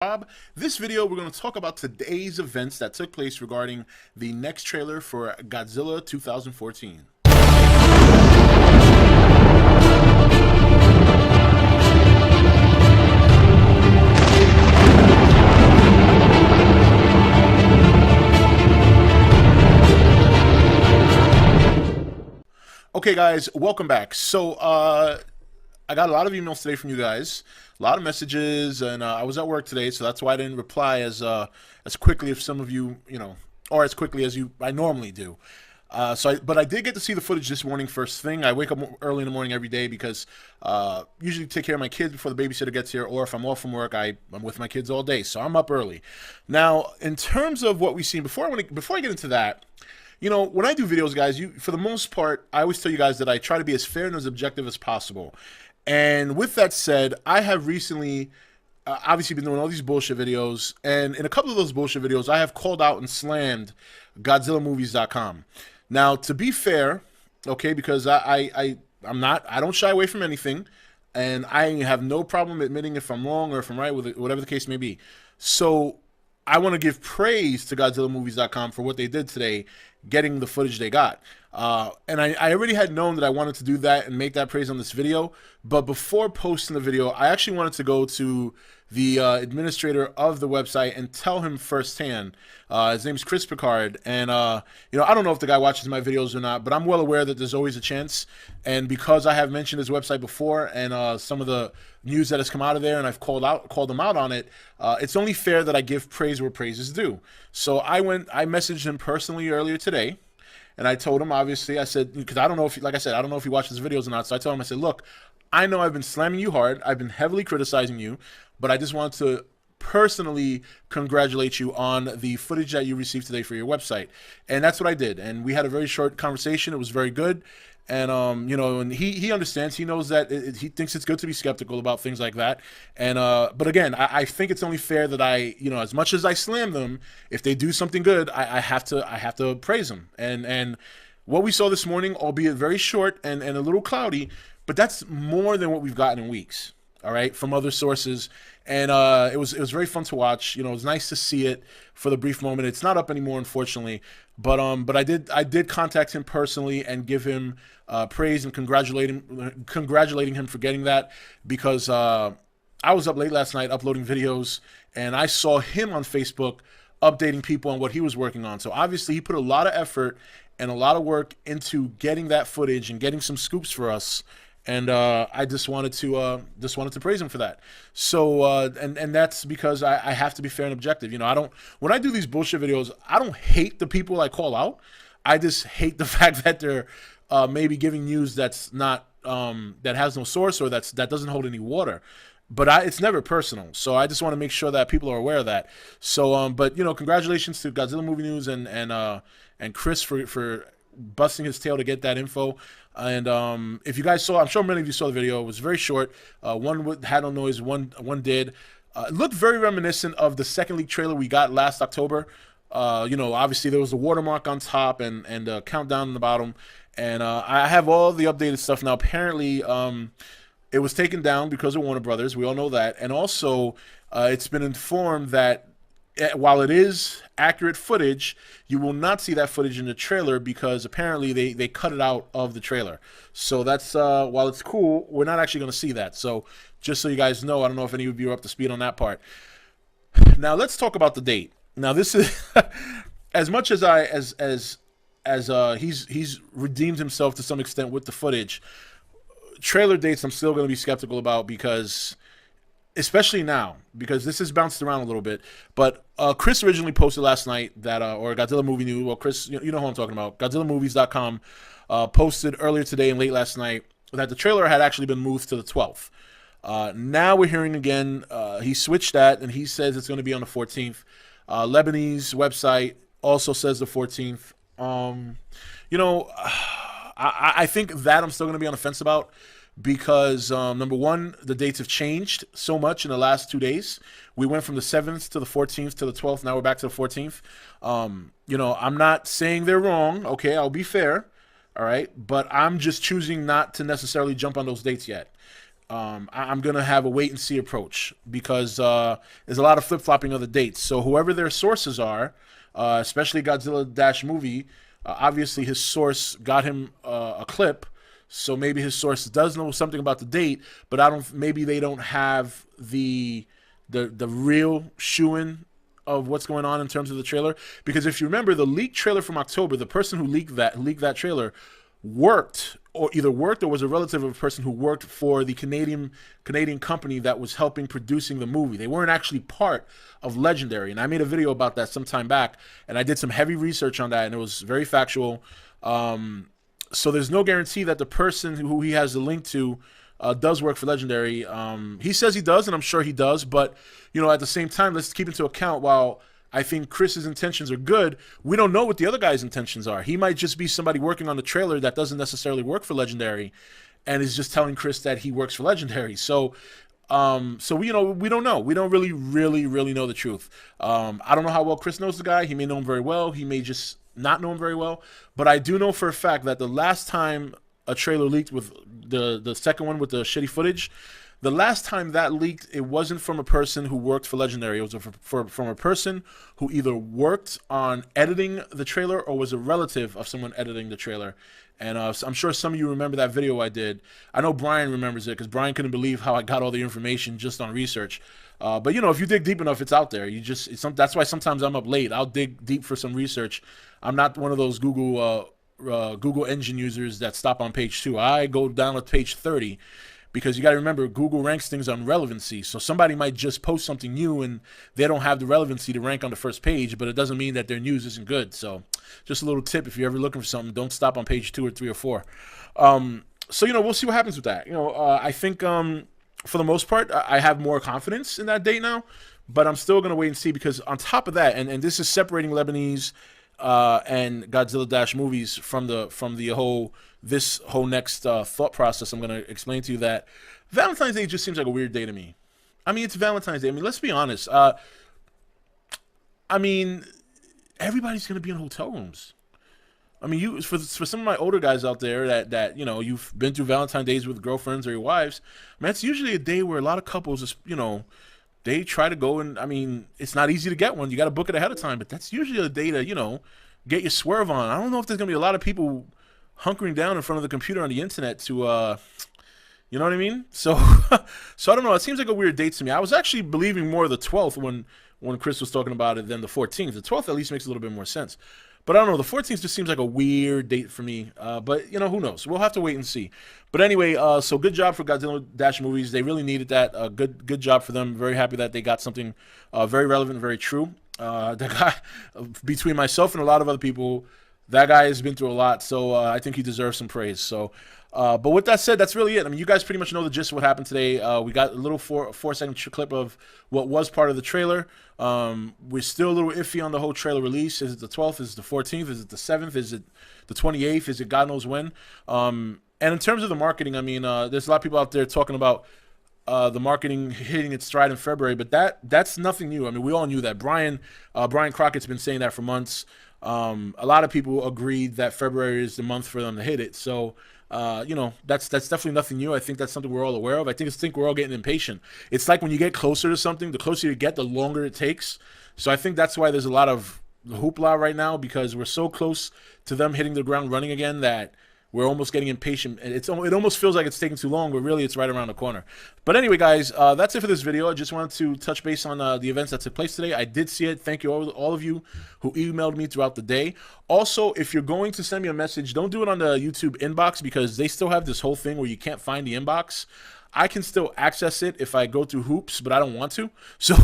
Rob. This video, we're going to talk about today's events that took place regarding the next trailer for Godzilla 2014. Okay, guys, welcome back. I got a lot of emails today from you guys, a lot of messages, and I was at work today, so that's why I didn't reply as quickly as some of you, or as quickly as I normally do. But I did get to see the footage this morning first thing. I wake up early in the morning every day because usually take care of my kids before the babysitter gets here, or if I'm off from work, I'm with my kids all day, so I'm up early. Now, in terms of what we've seen, before I get into that, when I do videos, guys, for the most part, I always tell you guys that I try to be as fair and as objective as possible. And with that said, I have recently obviously been doing all these bullshit videos, and in a couple of those bullshit videos, I have called out and slammed GodzillaMovies.com. Now, to be fair, okay, because I don't shy away from anything, and I have no problem admitting if I'm wrong or if I'm right with it, whatever the case may be. So I want to give praise to GodzillaMovies.com for what they did today, getting the footage they got. And I already had known that I wanted to do that and make that praise on this video. But before posting the video, I actually wanted to go to the administrator of the website and tell him firsthand. His name's Chris Picard. And, I don't know if the guy watches my videos or not, but I'm well aware that there's always a chance. And because I have mentioned his website before and some of the news that has come out of there, and I've called him out on it, it's only fair that I give praise where praise is due. So I messaged him personally earlier today. And I told him, obviously, I said, because I don't know if, like I said, I don't know if he watches videos or not. So I told him, I said, look, I know I've been slamming you hard. I've been heavily criticizing you, but I just want to personally congratulate you on the footage that you received today for your website. And that's what I did. And we had a very short conversation. It was very good. And, and he understands, he knows that he thinks it's good to be skeptical about things like that. And, but again, I think it's only fair that as much as I slam them, if they do something good, I have to praise them. And what we saw this morning, albeit very short and a little cloudy, but that's more than what we've gotten in weeks. All right, from other sources, and it was very fun to watch. It was nice to see it for the brief moment. It's not up anymore, unfortunately, but I did contact him personally and give him praise and congratulating him for getting that, because I was up late last night uploading videos, and I saw him on Facebook updating people on what he was working on. So obviously he put a lot of effort and a lot of work into getting that footage and getting some scoops for us. And I just wanted to praise him for that. So and that's because I have to be fair and objective. When I do these bullshit videos, I don't hate the people I call out. I just hate the fact that they're maybe giving news that's not that has no source, or that doesn't hold any water. But it's never personal. So I just want to make sure that people are aware of that. So but congratulations to Godzilla Movie News and Chris for busting his tail to get that info. And if you guys saw, I'm sure many of you saw the video. It was very short. One had no noise. One did. It looked very reminiscent of the second leak trailer we got last October. Obviously there was a watermark on top and a countdown on the bottom. And I have all the updated stuff now. Apparently, it was taken down because of Warner Brothers. We all know that. And also, it's been informed that while it is accurate footage, you will not see that footage in the trailer because apparently they cut it out of the trailer. So that's, while it's cool, we're not actually going to see that. So just so you guys know, I don't know if any of you are up to speed on that part. Now let's talk about the date. Now this is, as much as he's redeemed himself to some extent with the footage, trailer dates I'm still going to be skeptical about, because especially now, because this has bounced around a little bit. But Chris originally posted last night that, or Godzilla Movie News, well, Chris, you know who I'm talking about, GodzillaMovies.com posted earlier today and late last night that the trailer had actually been moved to the 12th. Now we're hearing again, he switched that, and he says it's going to be on the 14th. Lebanese website also says the 14th. I think that I'm still going to be on the fence about, because number one, the dates have changed so much in the last 2 days. We went from the 7th to the 14th to the 12th. Now we're back to the 14th. I'm not saying they're wrong. Okay, I'll be fair. All right, but I'm just choosing not to necessarily jump on those dates yet. I'm gonna have a wait and see approach because there's a lot of flip flopping of the dates. So whoever their sources are, especially Godzilla Dash movie, obviously his source got him a clip. So maybe his source does know something about the date, but I don't. Maybe they don't have the real shoo-in of what's going on in terms of the trailer. Because if you remember the leaked trailer from October, the person who leaked that trailer worked or either worked or was a relative of a person who worked for the Canadian company that was helping producing the movie. They weren't actually part of Legendary, and I made a video about that some time back, and I did some heavy research on that, and it was very factual. So there's no guarantee that the person who he has the link to does work for Legendary. He says he does, and I'm sure he does, but at the same time, let's keep into account while I think Chris's intentions are good, we don't know what the other guy's intentions are. He might just be somebody working on the trailer that doesn't necessarily work for Legendary and is just telling Chris that he works for Legendary. So we don't know. We don't really know the truth. I don't know how well Chris knows the guy. He may know him very well. He may just not know him very well. But I do know for a fact that the last time a trailer leaked with the second one with the shitty footage, the last time that leaked, it wasn't from a person who worked for Legendary. It was from a person who either worked on editing the trailer or was a relative of someone editing the trailer. And I'm sure some of you remember that video I did. I know Brian remembers it because Brian couldn't believe how I got all the information just on research. But if you dig deep enough, it's out there. That's why sometimes I'm up late. I'll dig deep for some research. I'm not one of those Google engine users that stop on page 2. I go down to page 30. Because you got to remember, Google ranks things on relevancy. So somebody might just post something new and they don't have the relevancy to rank on the first page, but it doesn't mean that their news isn't good. So just a little tip, if you're ever looking for something, don't stop on page 2 or 3 or 4. So we'll see what happens with that. I think for the most part, I have more confidence in that date now, but I'm still going to wait and see because on top of that, and this is separating Lebanese and Godzilla Dash movies from the whole next thought process. I'm going to explain to you that Valentine's Day just seems like a weird day to me. I mean, it's Valentine's Day. I mean, let's be honest. Everybody's going to be in hotel rooms. I mean, for some of my older guys out there that you've been through Valentine's Days with girlfriends or your wives, man, it's usually a day where a lot of couples just, they try to go and, I mean, it's not easy to get one. You got to book it ahead of time, but that's usually a day to, get your swerve on. I don't know if there's going to be a lot of people hunkering down in front of the computer on the internet to, you know what I mean? So, so I don't know. It seems like a weird date to me. I was actually believing more the 12th when Chris was talking about it than the 14th. The 12th at least makes a little bit more sense. But I don't know. The 14th just seems like a weird date for me. But, who knows? We'll have to wait and see. But anyway, so good job for Godzilla Dash movies. They really needed that. Good job for them. Very happy that they got something very relevant, very true. The guy, between myself and a lot of other people, that guy has been through a lot. So I think he deserves some praise. So, but with that said, that's really it. I mean, you guys pretty much know the gist of what happened today. We got a little 4-second clip of what was part of the trailer. We're still a little iffy on the whole trailer release. Is it the 12th? Is it the 14th? Is it the 7th? Is it the 28th? Is it God knows when? And in terms of the marketing, I mean, there's a lot of people out there talking about the marketing hitting its stride in February, but that's nothing new. I mean, we all knew that. Brian Crockett's been saying that for months. A lot of people agreed that February is the month for them to hit it. So, that's definitely nothing new. I think that's something we're all aware of. I think we're all getting impatient. It's like when you get closer to something, the closer you get, the longer it takes. So I think that's why there's a lot of hoopla right now, because we're so close to them hitting the ground running again that we're almost getting impatient. And it almost feels like it's taking too long, but really it's right around the corner. But anyway, guys, that's it for this video. I just wanted to touch base on the events that took place today. I did see it. Thank you, all of you who emailed me throughout the day. Also, if you're going to send me a message, don't do it on the YouTube inbox, because they still have this whole thing where you can't find the inbox. I can still access it if I go through hoops, but I don't want to. So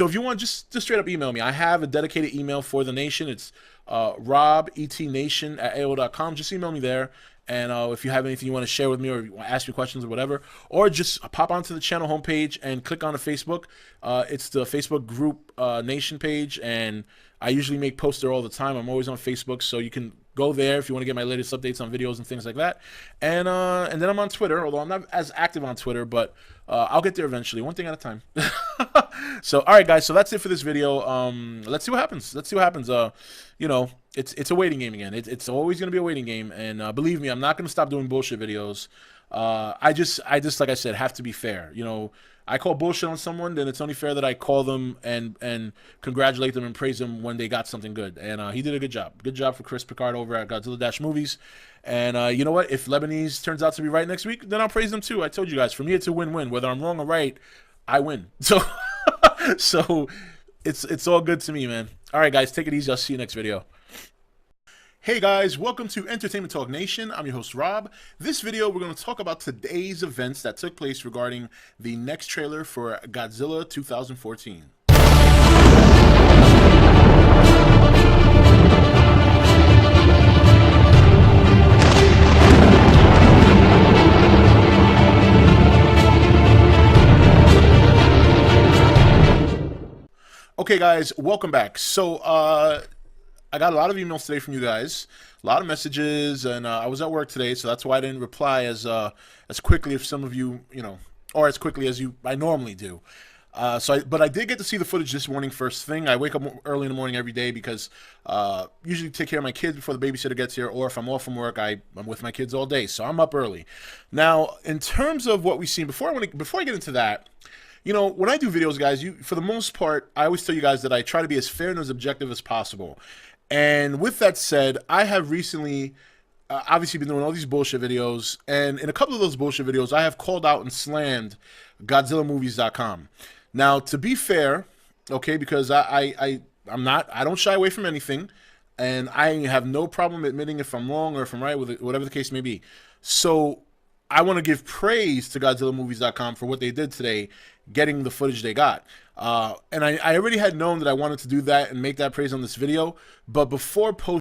if you want, just straight up email me. I have a dedicated email for the nation. It's robetnation@aol.com. Just email me there. And if you have anything you want to share with me, or you want to ask me questions or whatever, or just pop onto the channel homepage and click on the Facebook. It's the Facebook group Nation page, and I usually make posts there all the time. I'm always on Facebook, so you can go there if you want to get my latest updates on videos and things like that. And then I'm on Twitter, although I'm not as active on Twitter, but I'll get there eventually, one thing at a time. So, all right, guys, so that's it for this video. Let's see what happens. It's a waiting game again. It's always going to be a waiting game, and believe me, I'm not going to stop doing bullshit videos. I just like I said, have to be fair. I call bullshit on someone, then it's only fair that I call them and congratulate them and praise them when they got something good. And he did a good job. Good job for Chris Picard over at Godzilla Dash Movies. And you know what? If Lebanese turns out to be right next week, then I'll praise them too. I told you guys, for me, it's a win-win. Whether I'm wrong or right, I win. So, so it's all good to me, man. All right, guys, take it easy. I'll see you next video. Hey guys, welcome to Entertainment Talk Nation. I'm your host Rob. This video we're going to talk about today's events that took place regarding the next trailer for Godzilla 2014. Okay guys, welcome back. So I got a lot of emails today from you guys, a lot of messages, and I was at work today, so that's why I didn't reply as quickly as some of you, or as quickly as I normally do. But I did get to see the footage this morning first thing. I wake up early in the morning every day because usually take care of my kids before the babysitter gets here, or if I'm off from work, I'm with my kids all day, so I'm up early. Now, in terms of what we've seen, before I get into that, when I do videos, guys, for the most part, I always tell you guys that I try to be as fair and as objective as possible. And with that said, I have recently obviously been doing all these bullshit videos, and in a couple of those bullshit videos, I have called out and slammed GodzillaMovies.com. Now, to be fair, okay, because I don't shy away from anything, and I have no problem admitting if I'm wrong or if I'm right with it, whatever the case may be. So I want to give praise to GodzillaMovies.com for what they did today, getting the footage they got. And I already had known that I wanted to do that and make that praise on this video, but before posting